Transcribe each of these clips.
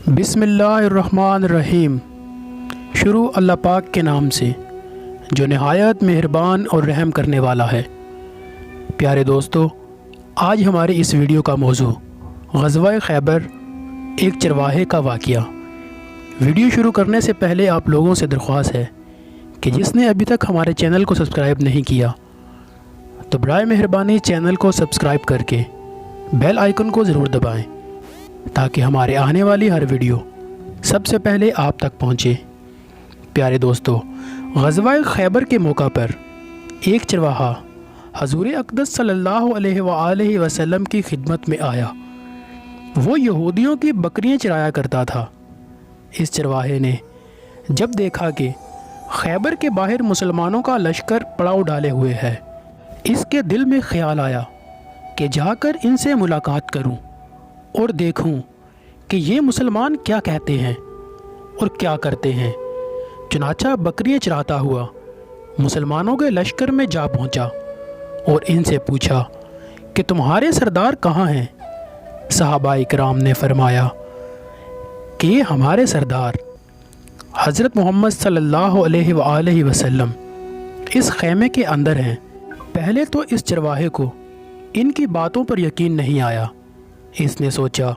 बिस्मिल्लाहिर्रहमानिर्रहीम। शुरू अल्लाह पाक के नाम से जो नहायत मेहरबान और रहम करने वाला है। प्यारे दोस्तों, आज हमारी इस वीडियो का मौजू ग़ज़वा खैबर, एक चरवाहे का वाक़या। वीडियो शुरू करने से पहले आप लोगों से दरख्वास्त है कि जिसने अभी तक हमारे चैनल को सब्सक्राइब नहीं किया तो बराए मेहरबानी चैनल को सब्सक्राइब करके बेल आइकन को ज़रूर दबाएं ताकि हमारे आने वाली हर वीडियो सबसे पहले आप तक पहुंचे। प्यारे दोस्तों, ग़ज़वा खैबर के मौका पर एक चरवाहा हज़ूर अक़दस सल्लल्लाहु अलैहि वसल्लम की खिदमत में आया। वो यहूदियों की बकरियां चराया करता था। इस चरवाहे ने जब देखा कि खैबर के बाहर मुसलमानों का लश्कर पड़ाव डाले हुए है, इसके दिल में ख्याल आया कि जाकर इनसे मुलाकात करूं और देखूं कि ये मुसलमान क्या कहते हैं और क्या करते हैं। चुनाचा बकरियां चराता हुआ मुसलमानों के लश्कर में जा पहुंचा और इनसे पूछा कि तुम्हारे सरदार कहाँ हैं। सहाबा इकराम ने फरमाया कि ये हमारे सरदार हज़रत मोहम्मद सल्लल्लाहु अलैहि वसल्लम इस खैमे के अंदर हैं। पहले तो इस चरवाहे को इनकी बातों पर यकीन नहीं आया। इसने सोचा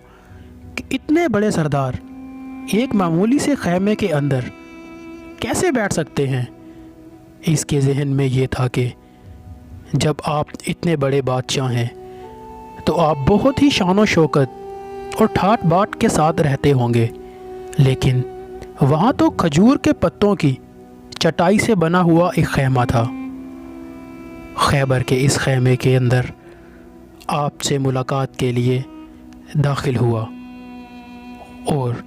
कि इतने बड़े सरदार एक मामूली से खैमे के अंदर कैसे बैठ सकते हैं। इसके जहन में ये था कि जब आप इतने बड़े बादशाह हैं तो आप बहुत ही शान व शौकत और ठाट बाट के साथ रहते होंगे, लेकिन वहाँ तो खजूर के पत्तों की चटाई से बना हुआ एक खैमा था। खैबर के इस खैमे के अंदर आपसे मुलाकात के लिए दाखिल हुआ और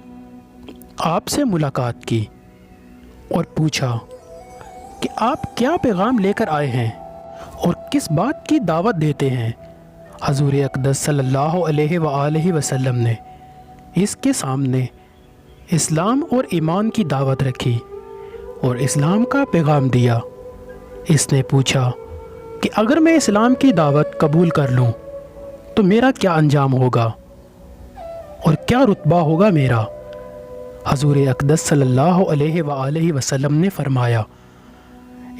आपसे मुलाकात की और पूछा कि आप क्या पैगाम लेकर आए हैं और किस बात की दावत देते हैं। हज़ूर अक़दस सल्लल्लाहु अलैहि वसल्लम ने इसके सामने इस्लाम और ईमान की दावत रखी और इस्लाम का पैगाम दिया। इसने पूछा कि अगर मैं इस्लाम की दावत कबूल कर लूँ तो मेरा क्या अंजाम होगा और क्या रुतबा होगा मेरा। हज़ूर अक़दस सल्लल्लाहु अलैहि वसल्लम ने फरमाया,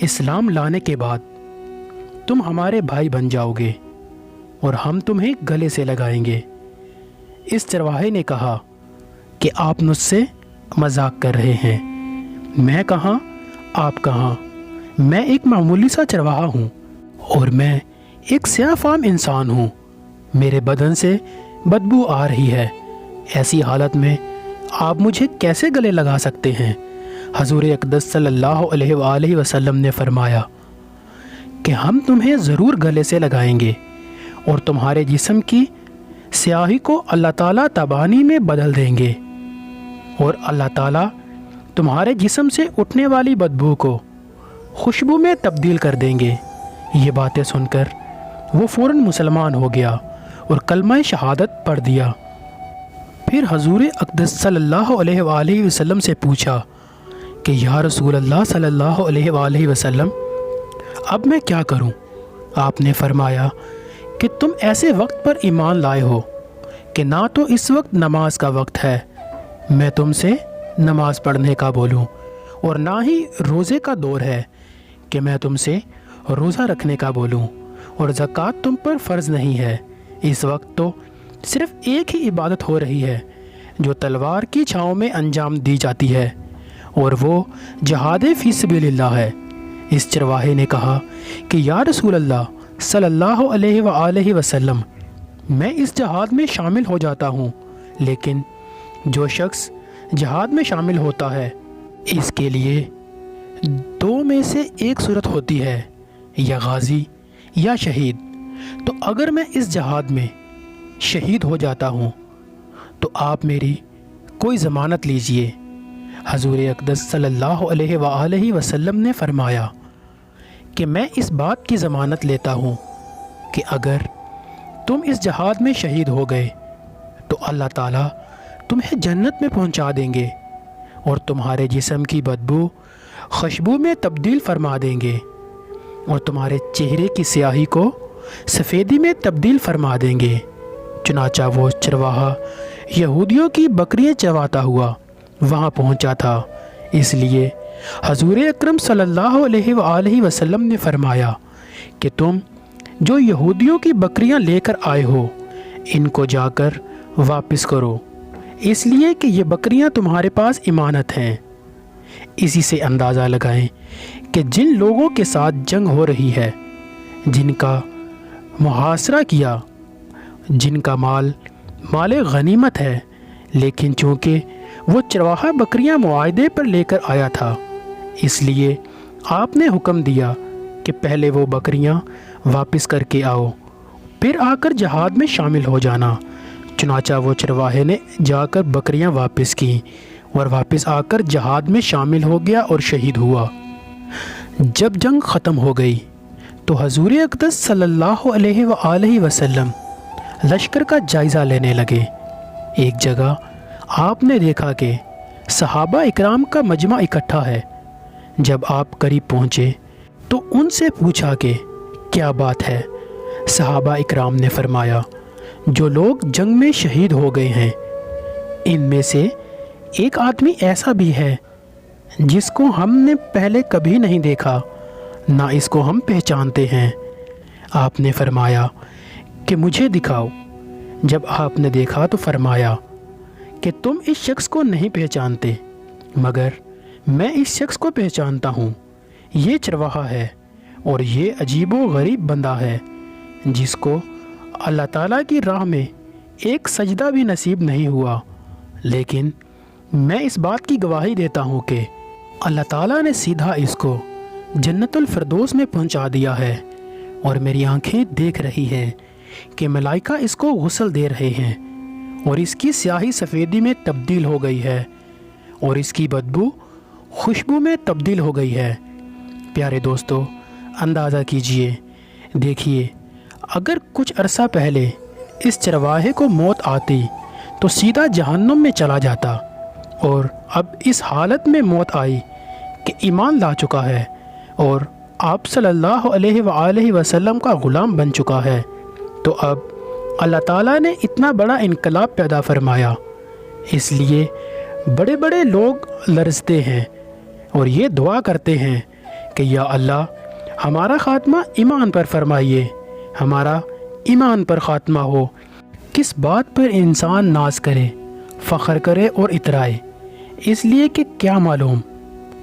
इस्लाम लाने के बाद तुम हमारे भाई बन जाओगे और हम तुम्हें गले से लगाएंगे। इस चरवाहे ने कहा कि आप मुझसे मजाक कर रहे हैं। मैं कहाँ, आप कहाँ। मैं एक मामूली सा चरवाहा हूँ और मैं एक स्याफ़ाम इंसान हूँ। मेरे बदन से बदबू आ रही है। ऐसी हालत में आप मुझे कैसे गले लगा सकते हैं। हज़ूर अक़दस सल्लल्लाहु अलैहि वसल्लम ने फरमाया कि हम तुम्हें ज़रूर गले से लगाएंगे और तुम्हारे जिस्म की स्याही को अल्लाह ताला तबानी में बदल देंगे और अल्लाह ताला तुम्हारे जिस्म से उठने वाली बदबू को खुशबू में तब्दील कर देंगे। ये बातें सुनकर वो फ़ौरन मुसलमान हो गया और कलमा शहादत पढ़ दिया। फिर हज़ूर अक़दस सल्लल्लाहु अलैहि वसल्लम से पूछा कि या रसूल अल्लाह सल्लल्लाहु अलैहि वसल्लम, अब मैं क्या करूं। आपने फरमाया कि तुम ऐसे वक्त पर ईमान लाए हो कि ना तो इस वक्त नमाज का वक्त है मैं तुमसे नमाज पढ़ने का बोलूं और ना ही रोज़े का दौर है कि मैं तुमसे रोज़ा रखने का बोलूं, और ज़कात तुम पर फ़र्ज़ नहीं है। इस वक्त तो सिर्फ़ एक ही इबादत हो रही है जो तलवार की छाँव में अंजाम दी जाती है और वो जहाद फ़ी सबिलिल्लाह है। इस चरवाहे ने कहा कि या रसूल अल्लाह सल्लल्लाहु अलैहि वसल्लम, मैं इस जहाद में शामिल हो जाता हूँ, लेकिन जो शख्स जहाद में शामिल होता है इसके लिए दो में से एक सूरत होती है, या गाजी या शहीद। तो अगर मैं इस जहाद में शहीद हो जाता हूँ तो आप मेरी कोई ज़मानत लीजिए। हज़ूर अक़दस सल्लल्लाहु अलैहि वसल्लम ने फरमाया कि मैं इस बात की ज़मानत लेता हूँ कि अगर तुम इस जहाद में शहीद हो गए तो अल्लाह ताला तुम्हें जन्नत में पहुँचा देंगे और तुम्हारे जिस्म की बदबू खुशबू में तब्दील फरमा देंगे और तुम्हारे चेहरे की स्याही को सफ़ेदी में तब्दील फरमा देंगे। चुनाचा वो चरवाहा یہودیوں کی بکریاں چراتا ہوا وہاں پہنچا تھا، اس لیے حضور اکرم صلی اللہ علیہ وآلہ وسلم نے فرمایا کہ تم جو یہودیوں کی بکریاں لے کر آئے ہو ان کو جا کر واپس کرو، اس لیے کہ یہ بکریاں تمہارے پاس امانت ہیں۔ اسی سے اندازہ لگائیں کہ جن لوگوں کے ساتھ جنگ ہو رہی ہے، جن کا محاصرہ کیا، جن کا مال غنیمت ہے، لیکن چونکہ وہ چرواہا بکریاں معاہدے پر لے کر آیا تھا، اس لیے آپ نے حکم دیا کہ پہلے وہ بکریاں واپس کر کے آؤ، پھر آ کر جہاد میں شامل ہو جانا۔ چنانچہ وہ چرواہے نے جا کر بکریاں واپس کیں اور واپس آ کر جہاد میں شامل ہو گیا اور شہید ہوا۔ جب جنگ ختم ہو گئی تو حضور اقدس صلی اللہ علیہ وآلہ وسلم لشکر کا جائزہ لینے لگے۔ ایک جگہ آپ نے دیکھا کہ صحابہ اکرام کا مجمع اکٹھا ہے۔ جب آپ قریب پہنچے تو ان سے پوچھا کہ کیا بات ہے؟ صحابہ اکرام نے فرمایا، جو لوگ جنگ میں شہید ہو گئے ہیں ان میں سے ایک آدمی ایسا بھی ہے جس کو ہم نے پہلے کبھی نہیں دیکھا، نہ اس کو ہم پہچانتے ہیں۔ آپ نے فرمایا کہ مجھے دکھاؤ۔ جب آپ نے دیکھا تو فرمایا کہ تم اس شخص کو نہیں پہچانتے، مگر میں اس شخص کو پہچانتا ہوں۔ یہ چرواہا ہے اور یہ عجیب و غریب بندہ ہے جس کو اللہ تعالیٰ کی راہ میں ایک سجدہ بھی نصیب نہیں ہوا، لیکن میں اس بات کی گواہی دیتا ہوں کہ اللہ تعالیٰ نے سیدھا اس کو جنت الفردوس میں پہنچا دیا ہے، اور میری آنکھیں دیکھ رہی ہیں کہ ملائکہ اس کو غسل دے رہے ہیں اور اس کی سیاہی سفیدی میں تبدیل ہو گئی ہے اور اس کی بدبو خوشبو میں تبدیل ہو گئی ہے۔ پیارے دوستو، اندازہ کیجئے، دیکھیے، اگر کچھ عرصہ پہلے اس چرواہے کو موت آتی تو سیدھا جہنم میں چلا جاتا، اور اب اس حالت میں موت آئی کہ ایمان لا چکا ہے اور آپ صلی اللہ علیہ وآلہ وسلم کا غلام بن چکا ہے، تو اب اللہ تعالیٰ نے اتنا بڑا انقلاب پیدا فرمایا، اس لیے بڑے بڑے لوگ لرزتے ہیں اور یہ دعا کرتے ہیں کہ یا اللہ ہمارا خاتمہ ایمان پر فرمائیے، ہمارا ایمان پر خاتمہ ہو۔ کس بات پر انسان ناز کرے، فخر کرے اور اترائے، اس لیے کہ کیا معلوم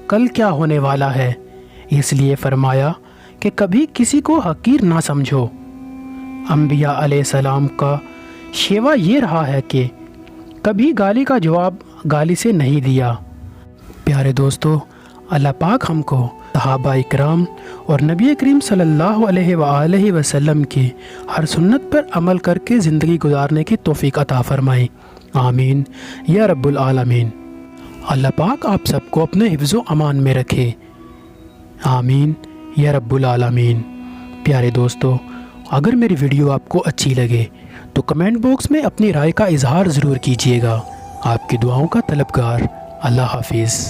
کل کیا ہونے والا ہے، اس لیے فرمایا کہ کبھی کسی کو حقیر نہ سمجھو۔ انبیاء علیہ السلام کا شیوا یہ رہا ہے کہ کبھی گالی کا جواب گالی سے نہیں دیا۔ پیارے دوستو، اللہ پاک ہم کو صحابہ اکرام اور نبی کریم صلی اللہ علیہ وآلہ وسلم کی ہر سنت پر عمل کر کے زندگی گزارنے کی توفیق عطا فرمائے، آمین یا رب العالمین۔ اللہ پاک آپ سب کو اپنے حفظ و امان میں رکھے، آمین یا رب العالمین۔ پیارے دوستو، اگر میری ویڈیو آپ کو اچھی لگے تو کمنٹ باکس میں اپنی رائے کا اظہار ضرور کیجیے گا۔ آپ کی دعاؤں کا طلبگار۔ اللہ حافظ۔